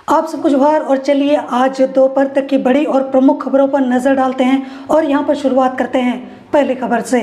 आप सबको जोहार और चलिए आज दोपहर तक की बड़ी और प्रमुख खबरों पर नजर डालते हैं और यहां पर शुरुआत करते हैं पहली खबर से।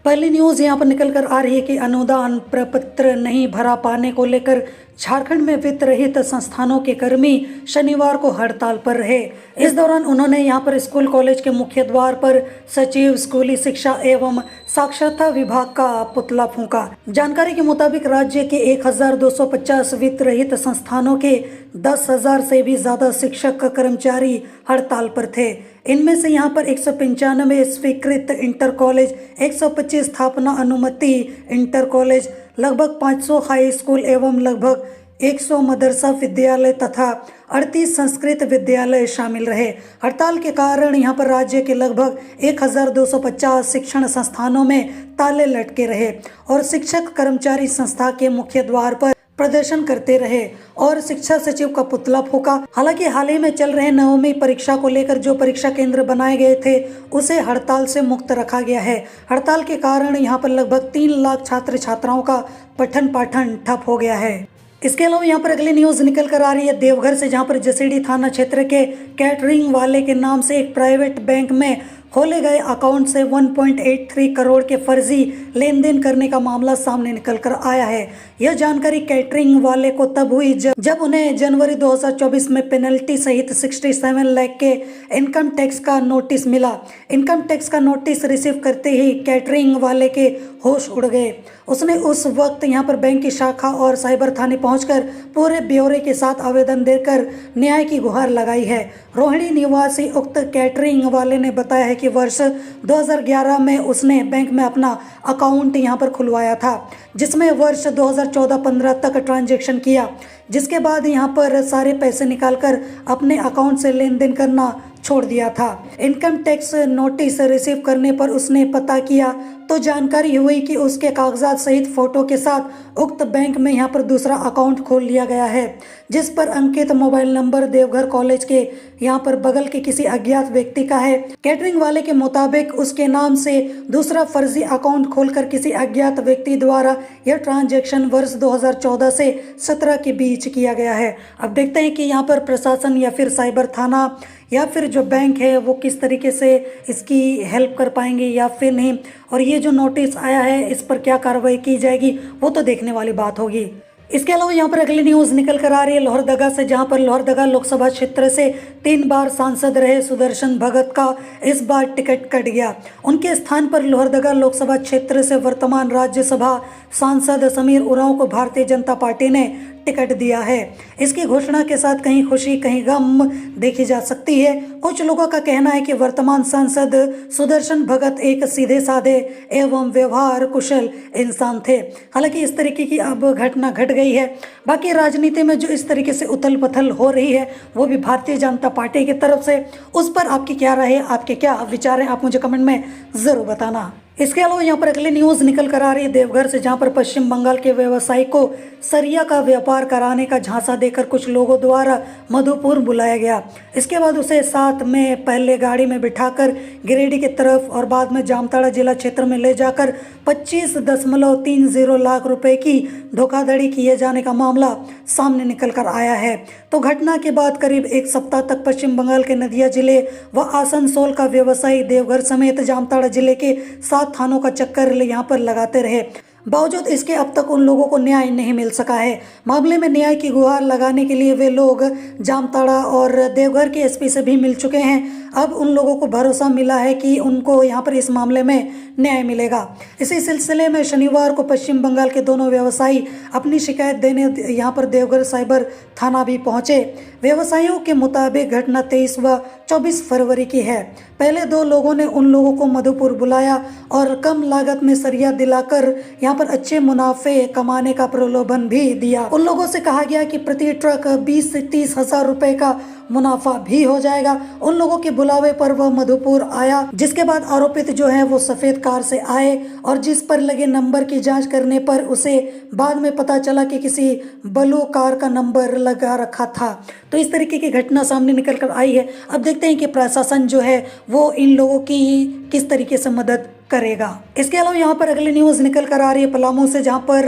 पहली न्यूज़ यहां पर निकल कर आ रही है कि अनुदान प्रपत्र नहीं भरा पाने को लेकर झारखंड में वित्त रहित संस्थानों के कर्मी शनिवार को हड़ताल पर रहे। इस दौरान उन्होंने यहां पर स्कूल कॉलेज के मुख्य द्वार पर सचिव स्कूली शिक्षा एवं साक्षरता विभाग का पुतला फूंका। जानकारी के मुताबिक राज्य के 1250 वित्त रहित संस्थानों के 10,000 से भी ज्यादा शिक्षक कर्मचारी हड़ताल पर थे। इनमें से यहां पर 195 स्वीकृत इंटर कॉलेज, 125 स्थापना अनुमति इंटर कॉलेज, लगभग 500 हाई स्कूल एवं लगभग 100 मदरसा विद्यालय तथा 38 संस्कृत विद्यालय शामिल रहे। हड़ताल के कारण यहां पर राज्य के लगभग 1250 शिक्षण संस्थानों में ताले लटके रहे और शिक्षक कर्मचारी संस्था के मुख्य द्वार पर प्रदर्शन करते रहे और शिक्षा सचिव का पुतला फूंका। हालांकि हाल ही में चल रहे नवमीं परीक्षा को लेकर जो परीक्षा केंद्र बनाए गए थे उसे हड़ताल से मुक्त रखा गया है। हड़ताल के कारण यहां पर लगभग 3 लाख छात्र छात्राओं का पठन पाठन ठप हो गया है। इसके अलावा यहाँ पर अगली न्यूज़ निकल कर आ रही है देवघर से, जहाँ पर जसीडीह थाना क्षेत्र के कैटरिंग वाले के नाम से एक प्राइवेट बैंक में खोले गए अकाउंट से 1.83 करोड़ के फर्जी लेन देन करने का मामला सामने निकल कर आया है। यह जानकारी कैटरिंग वाले को तब हुई जब उन्हें जनवरी 2024 में पेनल्टी सहित 67 लाख के इनकम टैक्स का नोटिस मिला। इनकम टैक्स का नोटिस रिसीव करते ही कैटरिंग वाले के होश उड़ गए। उसने उस वक्त यहां पर बैंक की शाखा और साइबर थाने पहुंचकर पूरे ब्यौरे के साथ आवेदन देकर न्याय की गुहार लगाई है। रोहिणी निवासी उक्त कैटरिंग वाले ने बताया है कि वर्ष 2011 में उसने बैंक में अपना अकाउंट यहां पर खुलवाया था, जिसमें वर्ष 2014-15 तक ट्रांजैक्शन किया, जिसके बाद यहां पर सारे पैसे निकालकर अपने अकाउंट से लेन देन करना छोड़ दिया था। इनकम टैक्स नोटिस रिसीव करने पर उसने पता किया तो जानकारी हुई कि उसके कागजात सहित फोटो के साथ उक्त बैंक में यहां पर दूसरा अकाउंट खोल लिया गया है, जिस पर अंकित मोबाइल नंबर देवघर कॉलेज के यहां पर बगल के किसी अज्ञात व्यक्ति का है। कैटरिंग वाले के मुताबिक उसके नाम से दूसरा फर्जी अकाउंट खोलकर किसी अज्ञात व्यक्ति द्वारा यह ट्रांजैक्शन वर्ष 2014 से 17 के बीच किया गया है। अब देखते हैं कि यहाँ पर प्रशासन या फिर साइबर थाना या फिर जो बैंक है वो किस तरीके से इसकी हेल्प कर पाएंगे या फिर नहीं, और ये जो नोटिस आया है इस पर क्या कार्रवाई की जाएगी वो तो देखने वाली बात होगी। इसके अलावा यहाँ पर अगली न्यूज़ निकल कर आ रही है लोहरदगा से, जहाँ पर लोहरदगा लोकसभा क्षेत्र से 3 बार सांसद रहे सुदर्शन भगत का इस बार टिकट कट गया। उनके स्थान पर लोहरदगा लोकसभा क्षेत्र से वर्तमान राज्यसभा सांसद समीर उरांव को भारतीय जनता पार्टी ने टिकट दिया है। इसकी घोषणा के साथ कहीं खुशी कहीं गम देखी जा सकती है। कुछ लोगों का कहना है कि वर्तमान सांसद सुदर्शन भगत एक सीधे साधे एवं व्यवहार कुशल इंसान थे। हालांकि इस तरीके की अब घटना घट गई है। बाकी राजनीति में जो इस तरीके से उथल पुथल हो रही है वो भी भारतीय जनता पार्टी की तरफ से, उस पर आपकी क्या राय है, आपके क्या विचार हैं, आप मुझे कमेंट में जरूर बताना। इसके अलावा यहाँ पर अगली न्यूज़ निकल कर आ रही है देवघर से, जहाँ पर पश्चिम बंगाल के व्यवसायी को सरिया का व्यापार कराने का झांसा देकर कुछ लोगों द्वारा मधुपुर बुलाया गया। इसके बाद उसे साथ में पहले गाड़ी में बिठाकर गिरिडीह की तरफ और बाद में जामताड़ा जिला क्षेत्र में ले जाकर 25.30 लाख रुपए की धोखाधड़ी किए जाने का मामला सामने निकल कर आया है। तो घटना के बाद करीब 1 सप्ताह तक पश्चिम बंगाल के नदिया जिले व आसनसोल का व्यवसायी देवघर समेत जामताड़ा जिले के 7 थानों का चक्कर यहाँ पर लगाते रहे। बावजूद इसके अब तक उन लोगों को न्याय नहीं मिल सका है। मामले में न्याय की गुहार लगाने के लिए वे लोग जामताड़ा और देवघर के एसपी से भी मिल चुके हैं। अब उन लोगों को भरोसा मिला है कि उनको यहाँ पर इस मामले में न्याय मिलेगा। इसी सिलसिले में शनिवार को पश्चिम बंगाल के दोनों व्यवसायी अपनी शिकायत देने यहाँ पर देवघर साइबर थाना भी पहुंचे। व्यवसायियों के मुताबिक घटना 23 व 24 फरवरी की है। पहले 2 लोगों ने उन लोगों को मधुपुर बुलाया और कम लागत में सरिया दिलाकर यहाँ पर अच्छे मुनाफे कमाने का प्रलोभन भी दिया। उन लोगों से कहा गया कि प्रति ट्रक 20 से 30 हजार रुपए का मुनाफा भी हो जाएगा। उन लोगों के बुलावे पर वह मधुपुर आया, जिसके बाद आरोपित जो है वो सफेद कार से आए और जिस पर लगे नंबर की जांच करने पर उसे बाद में पता चला कि किसी बलू कार का नंबर लगा रखा था। तो इस तरीके की घटना सामने निकल कर आई है। अब देखते हैं कि प्रशासन जो है वो इन लोगों की किस तरीके से मदद करेगा। इसके अलावा यहाँ पर अगली न्यूज निकल कर आ रही है पलामू से, जहाँ पर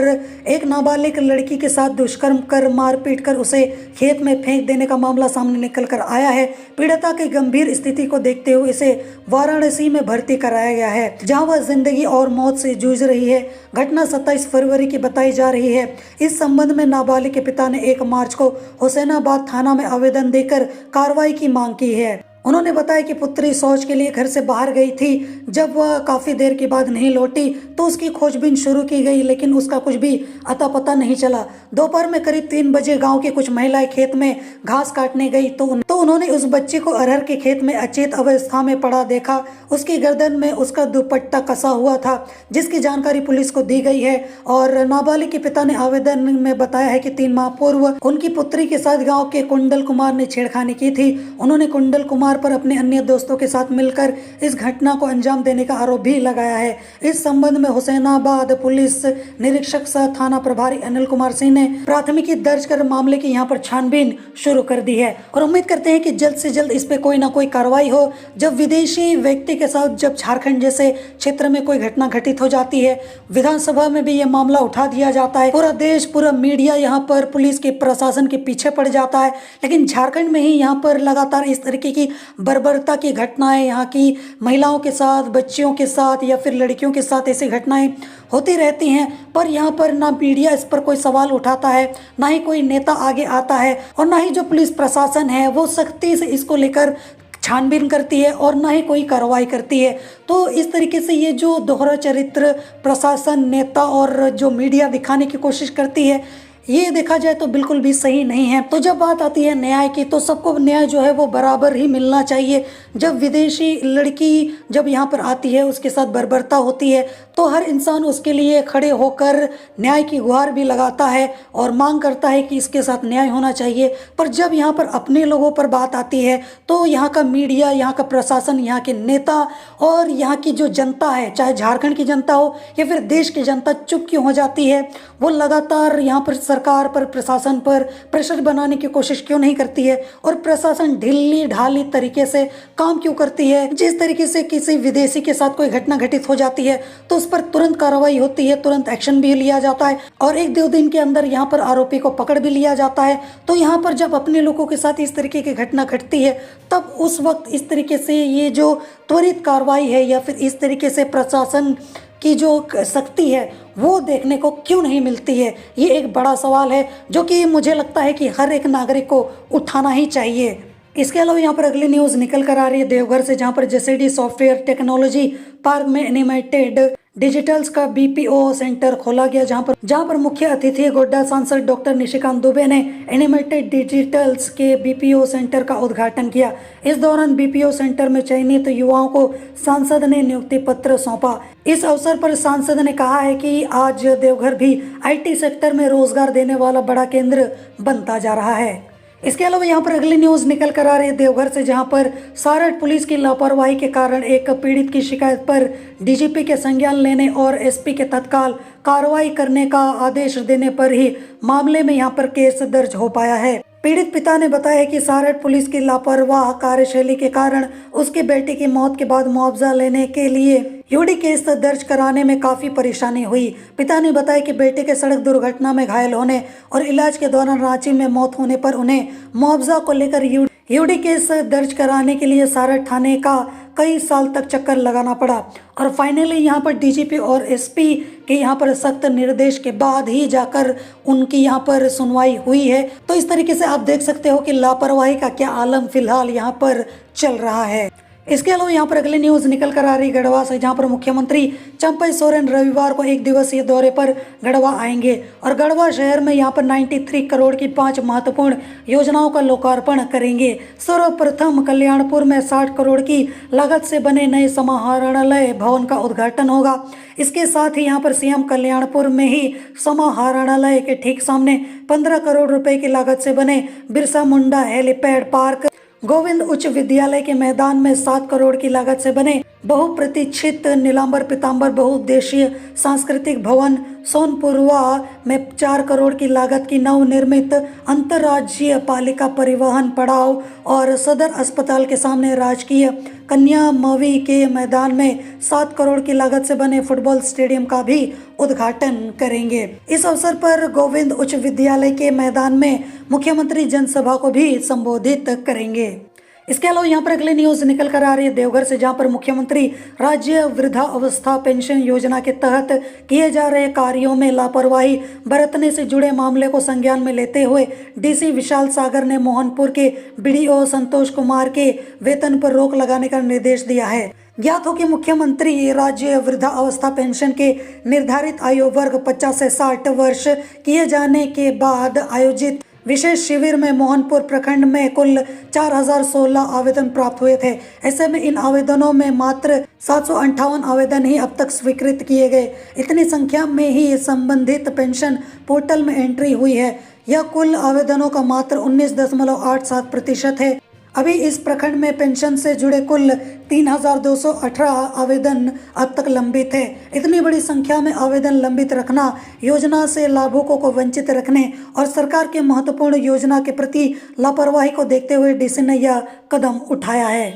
एक नाबालिग लड़की के साथ दुष्कर्म कर मारपीट कर उसे खेत में फेंक देने का मामला सामने निकल कर आया है। पीड़िता की गंभीर स्थिति को देखते हुए इसे वाराणसी में भर्ती कराया गया है, जहाँ वह जिंदगी और मौत से जूझ रही है। घटना 27 फरवरी की बताई जा रही है। इस संबंध में नाबालिग के पिता ने 1 मार्च को हुसैनाबाद थाना में आवेदन देकर कार्रवाई की मांग की है। उन्होंने बताया कि पुत्री शौच के लिए घर से बाहर गई थी। जब वह काफ़ी देर के बाद नहीं लौटी तो उसकी खोजबीन शुरू की गई, लेकिन उसका कुछ भी अता पता नहीं चला। दोपहर में करीब 3 बजे गांव की कुछ महिलाएं खेत में घास काटने गई तो उन्होंने उस बच्चे को अरहर के खेत में अचेत अवस्था में पड़ा देखा। उसकी गर्दन में उसका दुपट्टा कसा हुआ था, जिसकी जानकारी पुलिस को दी गई है। और नाबालिग के पिता ने आवेदन में बताया है कि 3 माह पूर्व उनकी पुत्री के साथ गाँव के कुंडल कुमार ने छेड़खानी की थी। उन्होंने कुंडल कुमार पर अपने अन्य दोस्तों के साथ मिलकर इस घटना को अंजाम देने का आरोप भी लगाया है। इस संबंध में हुसैनाबाद पुलिस निरीक्षक सह थाना प्रभारी अनिल कुमार सिंह ने प्राथमिकी दर्ज कर मामले की यहां पर छानबीन शुरू कर दी है और उम्मीद करते हैं कि जल्द से जल्द इस पे कोई ना कोई कार्रवाई हो। जब विदेशी व्यक्ति के साथ जब झारखंड जैसे क्षेत्र में कोई घटना घटित हो जाती है, विधानसभा में भी यह मामला उठा दिया जाता है, पूरा देश पूरा मीडिया यहाँ पर पुलिस के प्रशासन के पीछे पड़ जाता है। लेकिन झारखंड में ही यहाँ पर लगातार इस तरीके की बर्बरता की घटनाएं, यहाँ की महिलाओं के साथ, बच्चियों के साथ या फिर लड़कियों के साथ ऐसी घटनाएं होती रहती हैं। पर यहाँ पर ना मीडिया इस पर कोई सवाल उठाता है, ना ही कोई नेता आगे आता है और ना ही जो पुलिस प्रशासन है वो सख्ती से इसको लेकर छानबीन करती है और ना ही कोई कार्रवाई करती है। तो इस तरीके से ये जो दोहरा चरित्र प्रशासन, नेता और जो मीडिया दिखाने की कोशिश करती है, ये देखा जाए तो बिल्कुल भी सही नहीं है। तो जब बात आती है न्याय की, तो सबको न्याय जो है वो बराबर ही मिलना चाहिए। जब विदेशी लड़की जब यहाँ पर आती है, उसके साथ बर्बरता होती है, तो हर इंसान उसके लिए खड़े होकर न्याय की गुहार भी लगाता है और मांग करता है कि इसके साथ न्याय होना चाहिए। पर जब यहाँ पर अपने लोगों पर बात आती है तो यहाँ का मीडिया, यहाँ का प्रशासन, यहाँ के नेता और यहाँ की जो जनता है, चाहे झारखंड की जनता हो या फिर देश की जनता, चुप क्यों हो जाती है? वो लगातार यहाँ पर सरकार पर, प्रशासन पर प्रेशर बनाने की कोशिश क्यों नहीं करती है? और प्रशासन ढीली ढाली तरीके से काम क्यों करती है? जिस तरीके से किसी विदेशी के साथ कोई घटना घटित हो जाती है तो उस पर तुरंत कार्रवाई होती है, तुरंत एक्शन भी लिया जाता है और 1-2 दिन के अंदर यहाँ पर आरोपी को पकड़ भी लिया जाता है। तो यहाँ पर जब अपने लोगों के साथ इस तरीके की घटना घटती है, तब उस वक्त इस तरीके से ये जो त्वरित कार्रवाई है या फिर इस तरीके से प्रशासन की जो शक्ति है वो देखने को क्यों नहीं मिलती है? ये एक बड़ा सवाल है जो कि मुझे लगता है कि हर एक नागरिक को उठाना ही चाहिए। इसके अलावा यहाँ पर अगली न्यूज़ निकल कर आ रही है देवघर से, जहाँ पर जेसीडी सॉफ्टवेयर टेक्नोलॉजी पार्क में एनिमेटेड डिजिटल्स का बीपीओ सेंटर खोला गया, जहां पर मुख्य अतिथि गोड्डा सांसद डॉक्टर निशिकांत दुबे ने एनिमेटेड डिजिटल्स के बीपीओ सेंटर का उद्घाटन किया। इस दौरान बीपीओ सेंटर में चयनित युवाओं को सांसद ने नियुक्ति पत्र सौंपा। इस अवसर पर सांसद ने कहा है कि आज देवघर भी आईटी सेक्टर में रोजगार देने वाला बड़ा केंद्र बनता जा रहा है। इसके अलावा यहाँ पर अगली न्यूज़ निकल कर आ रही है देवघर से, जहाँ पर सारठ पुलिस की लापरवाही के कारण एक पीड़ित की शिकायत पर डीजीपी के संज्ञान लेने और एसपी के तत्काल कार्रवाई करने का आदेश देने पर ही मामले में यहाँ पर केस दर्ज हो पाया है। पीड़ित पिता ने बताया कि सारठ पुलिस की लापरवाह कार्यशैली के कारण उसके बेटे की मौत के बाद मुआवजा लेने के लिए यूडी केस दर्ज कराने में काफी परेशानी हुई। पिता ने बताया कि बेटे के सड़क दुर्घटना में घायल होने और इलाज के दौरान रांची में मौत होने पर उन्हें मुआवजा को लेकर यूडी केस दर्ज कराने के लिए सारठ थाने का कई साल तक चक्कर लगाना पड़ा और फाइनली यहाँ पर डीजीपी और एसपी के यहाँ पर सख्त निर्देश के बाद ही जाकर उनकी यहाँ पर सुनवाई हुई है। तो इस तरीके से आप देख सकते हो कि लापरवाही का क्या आलम फिलहाल यहाँ पर चल रहा है। इसके अलावा यहाँ पर अगली न्यूज़ निकल कर आ रही गढ़वा से, जहाँ पर मुख्यमंत्री चंपई सोरेन रविवार को 1 दिवसीय दौरे पर गढ़वा आएंगे और गढ़वा शहर में यहाँ पर 93 करोड़ की 5 महत्वपूर्ण योजनाओं का लोकार्पण करेंगे। सर्वप्रथम कल्याणपुर में 60 करोड़ की लागत से बने नए समाहरणालय भवन का उद्घाटन होगा। इसके साथ ही यहाँ पर सीएम कल्याणपुर में ही समाहरणालय के ठीक सामने 15 करोड़ रुपए की लागत से बने बिरसा मुंडा हेलीपैड पार्क, गोविंद उच्च विद्यालय के मैदान में 7 करोड़ की लागत से बने बहुप्रतीक्षित नीलांबर पीतांबर बहुउद्देशीय सांस्कृतिक भवन सोनपुरवा में 4 करोड़ की लागत की नवनिर्मित अंतर्राज्यीय पालिका परिवहन पड़ाव और सदर अस्पताल के सामने राजकीय कन्या मवी के मैदान में 7 करोड़ की लागत से बने फुटबॉल स्टेडियम का भी उद्घाटन करेंगे। इस अवसर पर गोविंद उच्च विद्यालय के मैदान में मुख्यमंत्री जनसभा को भी संबोधित करेंगे। इसके अलावा यहाँ पर अगली न्यूज निकल कर आ रही है देवघर से, जहाँ पर मुख्यमंत्री राज्य वृद्धा अवस्था पेंशन योजना के तहत किए जा रहे कार्यों में लापरवाही बरतने से जुड़े मामले को संज्ञान में लेते हुए डीसी विशाल सागर ने मोहनपुर के बीडीओ संतोष कुमार के वेतन पर रोक लगाने का निर्देश दिया है। ज्ञात हो कि मुख्यमंत्री राज्य वृद्धा अवस्था पेंशन के निर्धारित आयु वर्ग 50 से 60 वर्ष किए जाने के बाद आयोजित विशेष शिविर में मोहनपुर प्रखंड में कुल 4016 आवेदन प्राप्त हुए थे। ऐसे में इन आवेदनों में मात्र 758 आवेदन ही अब तक स्वीकृत किए गए। इतनी संख्या में ही संबंधित पेंशन पोर्टल में एंट्री हुई है। यह कुल आवेदनों का मात्र 19.87% है। अभी इस प्रखंड में पेंशन से जुड़े कुल 3218 आवेदन अब तक लंबित है। इतनी बड़ी संख्या में आवेदन लंबित रखना योजना से लाभुकों को वंचित रखने और सरकार के महत्वपूर्ण योजना के प्रति लापरवाही को देखते हुए डीसी ने यह कदम उठाया है।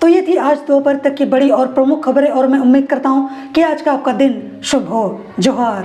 तो ये थी आज दोपहर तक की बड़ी और प्रमुख खबरें और मैं उम्मीद करता हूँ कि आज का आपका दिन शुभ हो। जोहार।